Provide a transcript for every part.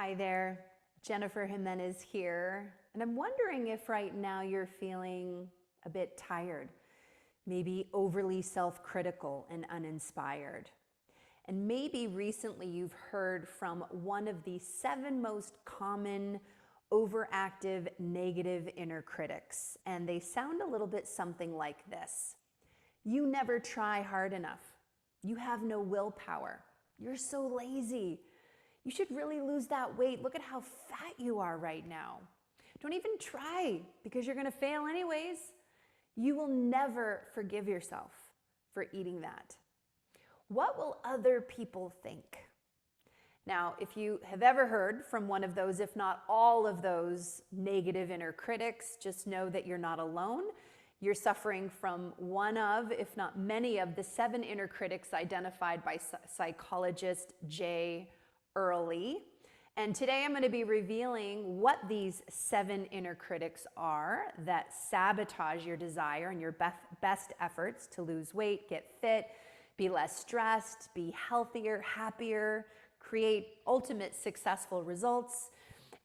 Hi there, Jennifer Jimenez here, and I'm wondering if right now you're feeling a bit tired, maybe overly self-critical and uninspired. And maybe recently you've heard from one of the 7 most common overactive negative inner critics, and they sound a little bit something like this. You never try hard enough. You have no willpower. You're so lazy. You should really lose that weight. Look at how fat you are right now. Don't even try because you're going to fail anyways. You will never forgive yourself for eating that. What will other people think? Now, if you have ever heard from one of those, if not all of those negative inner critics, just know that you're not alone. You're suffering from one of, if not many of, the 7 inner critics identified by psychologist J. Early. And today I'm going to be revealing what these 7 inner critics are that sabotage your desire and your best efforts to lose weight, get fit, be less stressed, be healthier, happier, create ultimate successful results.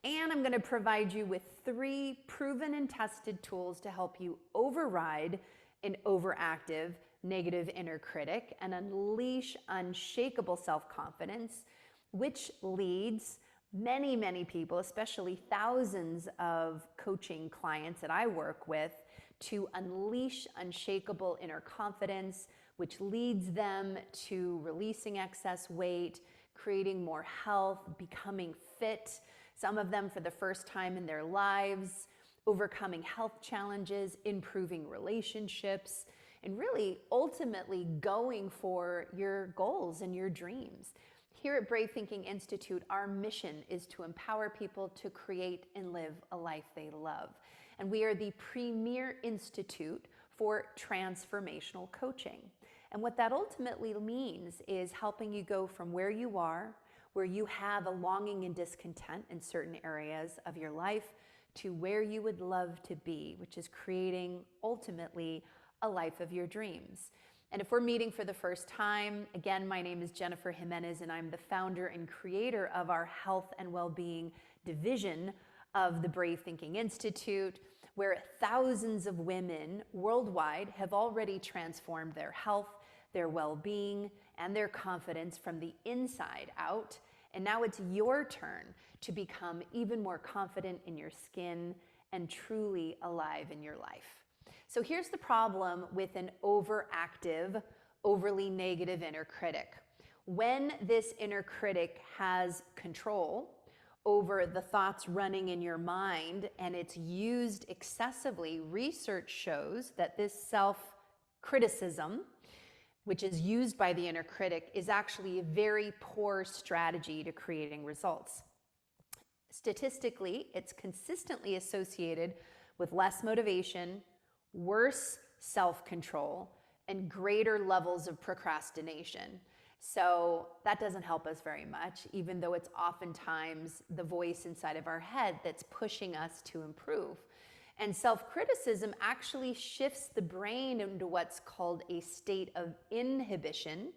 And I'm going to provide you with 3 proven and tested tools to help you override an overactive negative inner critic and unleash unshakable self-confidence, which leads many people, especially thousands of coaching clients that I work with, to unleash unshakable inner confidence, which leads them to releasing excess weight, creating more health, becoming fit, some of them for the first time in their lives, overcoming health challenges, improving relationships, and really ultimately going for your goals and your dreams. Here at Brave Thinking Institute, our mission is to empower people to create and live a life they love. And we are the premier institute for transformational coaching. And what that ultimately means is helping you go from where you are, where you have a longing and discontent in certain areas of your life, to where you would love to be, which is creating ultimately a life of your dreams. And if we're meeting for the first time, again, my name is Jennifer Jimenez, and I'm the founder and creator of our health and well-being division of the Brave Thinking Institute, where thousands of women worldwide have already transformed their health, their well-being, and their confidence from the inside out. And now it's your turn to become even more confident in your skin and truly alive in your life. So here's the problem with an overactive, overly negative inner critic. When this inner critic has control over the thoughts running in your mind and it's used excessively, research shows that this self-criticism, which is used by the inner critic, is actually a very poor strategy to creating results. Statistically, it's consistently associated with less motivation, worse self-control, and greater levels of procrastination. So that doesn't help us very much, even though it's oftentimes the voice inside of our head that's pushing us to improve. And self-criticism actually shifts the brain into what's called a state of inhibition,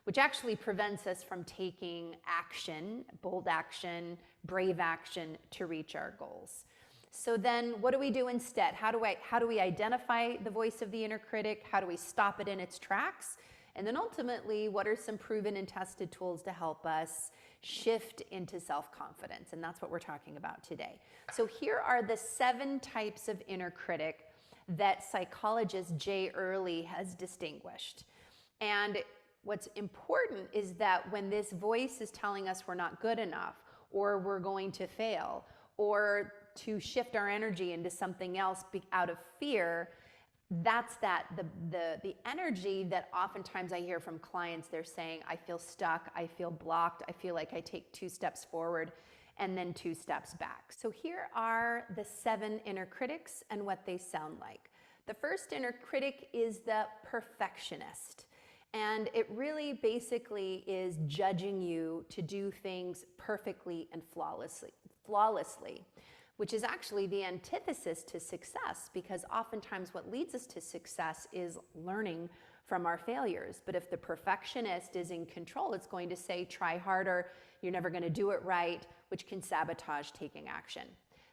which actually prevents us from taking action, bold action, brave action to reach our goals. So then what do we do instead? How do we identify the voice of the inner critic? How do we stop it in its tracks? And then ultimately, what are some proven and tested tools to help us shift into self-confidence? And that's what we're talking about today. So here are the 7 types of inner critic that psychologist J. Early has distinguished. And what's important is that when this voice is telling us we're not good enough, or we're going to fail, or to shift our energy into something else out of fear, that's the energy that oftentimes I hear from clients. They're saying, I feel stuck, I feel blocked, I feel like I take 2 steps forward and then 2 steps back. So here are the 7 inner critics and what they sound like. The first inner critic is the perfectionist. And it really basically is judging you to do things perfectly and flawlessly, which is actually the antithesis to success, because oftentimes what leads us to success is learning from our failures. But if the perfectionist is in control, it's going to say, try harder, you're never going to do it right, which can sabotage taking action.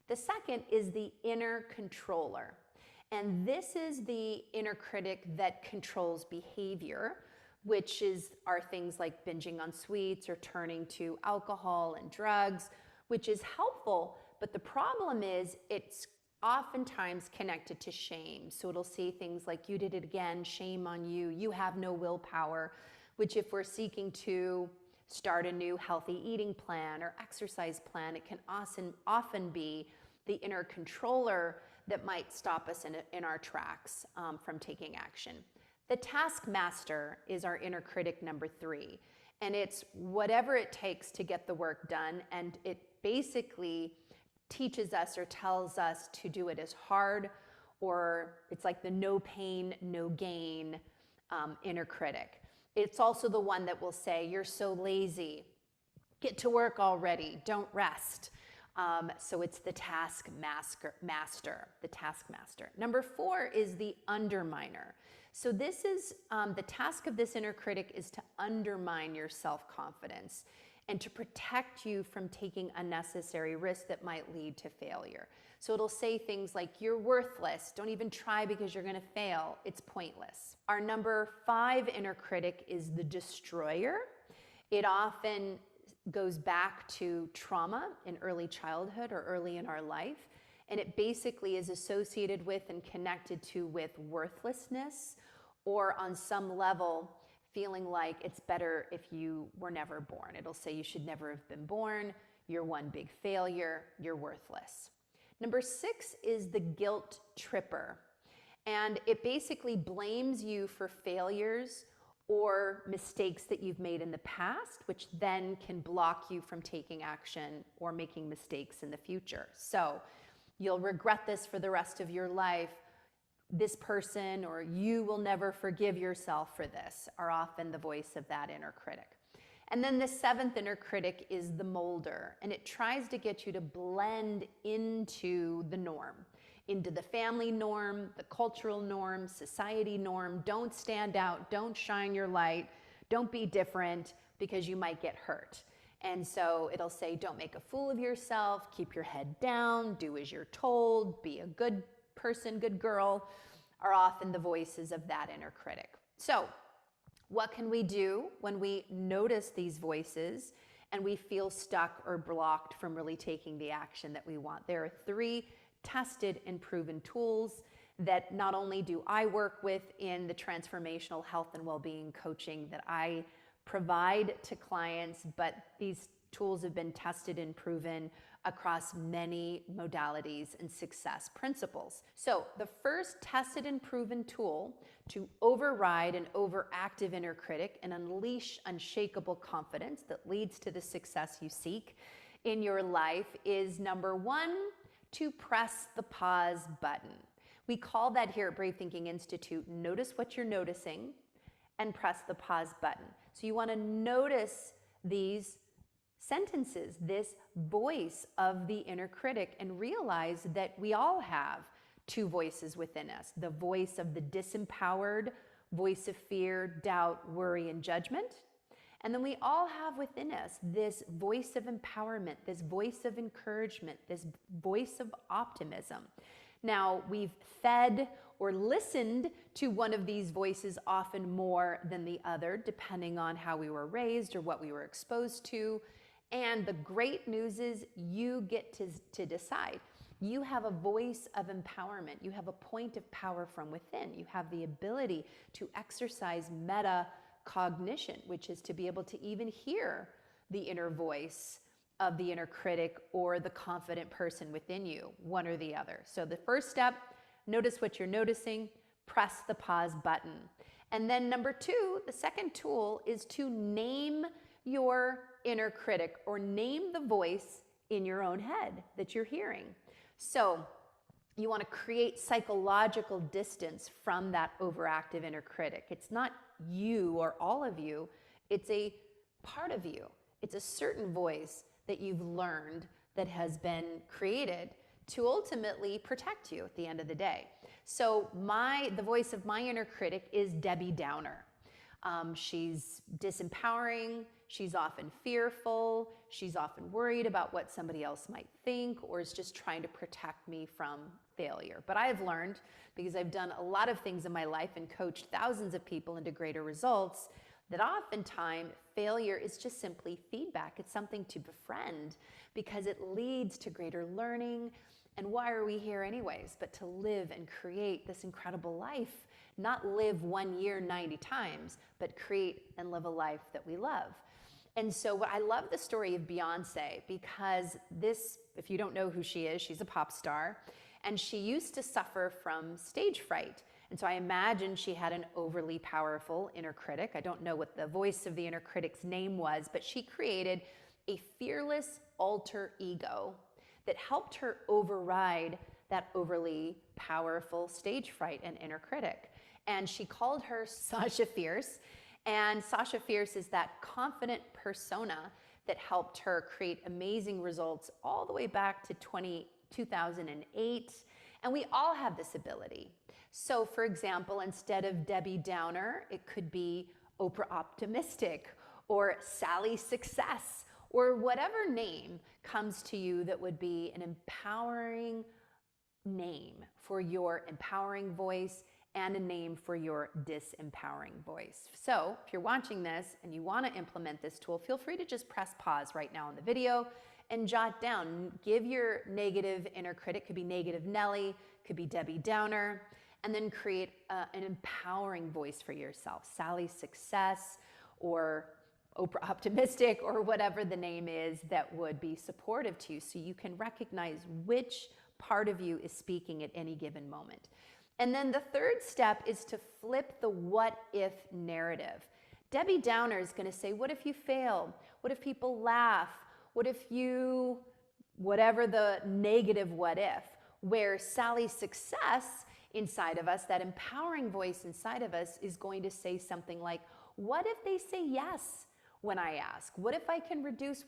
The second is the inner controller. And this is the inner critic that controls behavior, which are things like binging on sweets or turning to alcohol and drugs, which is helpful. But the problem is it's oftentimes connected to shame. So it'll say things like, you did it again, shame on you, you have no willpower, which if we're seeking to start a new healthy eating plan or exercise plan, it can often be the inner controller that might stop us in our tracks from taking action. The Taskmaster is our inner critic number 3, and it's whatever it takes to get the work done, and it basically teaches us or tells us to do it as hard, or it's like the no pain, no gain inner critic. It's also the one that will say, you're so lazy, get to work already, don't rest. So it's the Taskmaster. Number 4 is the Underminer. So this is the task of this inner critic is to undermine your self-confidence and to protect you from taking unnecessary risks that might lead to failure. So it'll say things like, you're worthless, don't even try because you're gonna fail, it's pointless. Our number 5 inner critic is the Destroyer. It often goes back to trauma in early childhood or early in our life, and it basically is associated with and connected to with worthlessness, or on some level feeling like it's better if you were never born. It'll say you should never have been born, you're one big failure, you're worthless. Number 6 is the guilt tripper, and it basically blames you for failures or mistakes that you've made in the past, which then can block you from taking action or making mistakes in the future. So you'll regret this for the rest of your life. This person or you will never forgive yourself for this are often the voice of that inner critic. And then the 7th inner critic is the molder, and it tries to get you to blend into the norm, into the family norm, the cultural norm, society norm. Don't stand out, don't shine your light, don't be different because you might get hurt. And so it'll say, don't make a fool of yourself, keep your head down, do as you're told, be a good person, good girl, are often the voices of that inner critic. So what can we do when we notice these voices and we feel stuck or blocked from really taking the action that we want? There are 3 tested and proven tools that not only do I work with in the transformational health and well-being coaching that I provide to clients, but these tools have been tested and proven across many modalities and success principles. So the first tested and proven tool to override an overactive inner critic and unleash unshakable confidence that leads to the success you seek in your life is number 1, to press the pause button. We call that here at Brave Thinking Institute, notice what you're noticing and press the pause button. So you want to notice these sentences, this voice of the inner critic, and realize that we all have 2 voices within us. The voice of the disempowered, voice of fear, doubt, worry, and judgment. And then we all have within us this voice of empowerment, this voice of encouragement, this voice of optimism. Now, we've fed or listened to one of these voices often more than the other, depending on how we were raised or what we were exposed to. And the great news is you get to decide. You have a voice of empowerment. You have a point of power from within. You have the ability to exercise metacognition, which is to be able to even hear the inner voice of the inner critic or the confident person within you, one or the other. So the first step, notice what you're noticing, press the pause button. And then number 2, the second tool is to name your inner critic or name the voice in your own head that you're hearing. So you want to create psychological distance from that overactive inner critic. It's not you or all of you, it's a part of you. It's a certain voice that you've learned that has been created to ultimately protect you at the end of the day. So the voice of my inner critic is Debbie Downer. She's disempowering, She's often fearful. She's often worried about what somebody else might think, or is just trying to protect me from failure. But I've learned, because I've done a lot of things in my life and coached thousands of people into greater results, that oftentimes failure is just simply feedback. It's something to befriend because it leads to greater learning. And why are we here anyways? But to live and create this incredible life. Not live 1 year 90 times, but create and live a life that we love. And so I love the story of Beyonce, because this, if you don't know who she is, she's a pop star, and she used to suffer from stage fright. And so I imagine she had an overly powerful inner critic. I don't know what the voice of the inner critic's name was, but she created a fearless alter ego that helped her override that overly powerful stage fright and inner critic. And she called her Sasha Fierce. And Sasha Fierce is that confident persona that helped her create amazing results all the way back to 2008. And we all have this ability. So for example, instead of Debbie Downer, it could be Oprah Optimistic or Sally Success, or whatever name comes to you that would be an empowering name for your empowering voice and a name for your disempowering voice. So if you're watching this and you want to implement this tool, feel free to just press pause right now on the video and jot down. Give your negative inner critic, could be negative Nelly, could be Debbie Downer, and then create an empowering voice for yourself. Sally Success, or Oprah Optimistic, or whatever the name is that would be supportive to you, so you can recognize which part of you is speaking at any given moment. And then the third step is to flip the what if narrative. Debbie Downer is going to say, what if you fail? What if people laugh? What if you, whatever the negative what if, where Sally Success inside of us, that empowering voice inside of us, is going to say something like, what if they say yes when I ask? What if I can reduce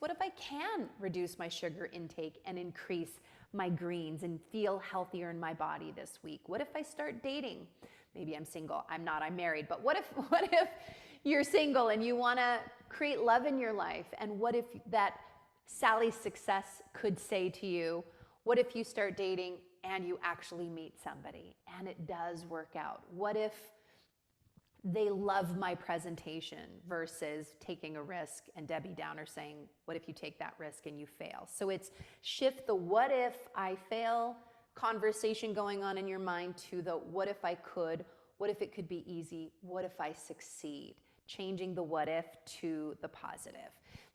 my sugar intake and increase my greens and feel healthier in my body this week? What if I start dating? Maybe I'm single. I'm not, I'm married. But what if you're single and you want to create love in your life? And what if that Sally Success could say to you, what if you start dating and you actually meet somebody and it does work out? What if they love my presentation versus taking a risk, and Debbie Downer saying, what if you take that risk and you fail? So it's shift the what if I fail conversation going on in your mind to the what if I could, what if it could be easy, what if I succeed? Changing the what if to the positive.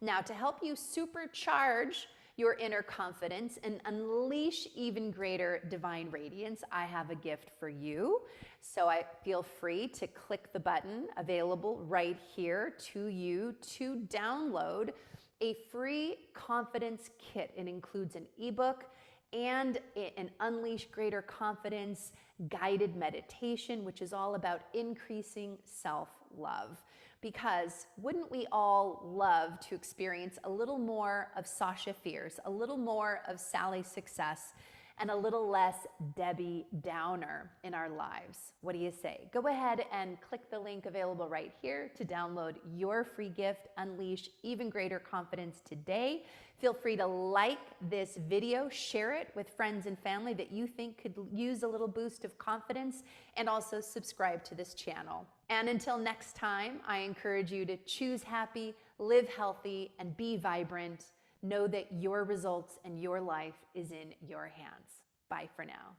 Now, to help you supercharge your inner confidence and unleash even greater divine radiance, I have a gift for you. So I feel free to click the button available right here to you to download a free confidence kit. It includes an ebook and an Unleash Greater Confidence guided meditation, which is all about increasing self-love. Because wouldn't we all love to experience a little more of Sasha Fierce, a little more of Sally Success, and a little less Debbie Downer in our lives? What do you say? Go ahead and click the link available right here to download your free gift, Unleash Even Greater Confidence today. Feel free to like this video, share it with friends and family that you think could use a little boost of confidence, and also subscribe to this channel. And until next time, I encourage you to choose happy, live healthy, and be vibrant. Know that your results and your life is in your hands. Bye for now.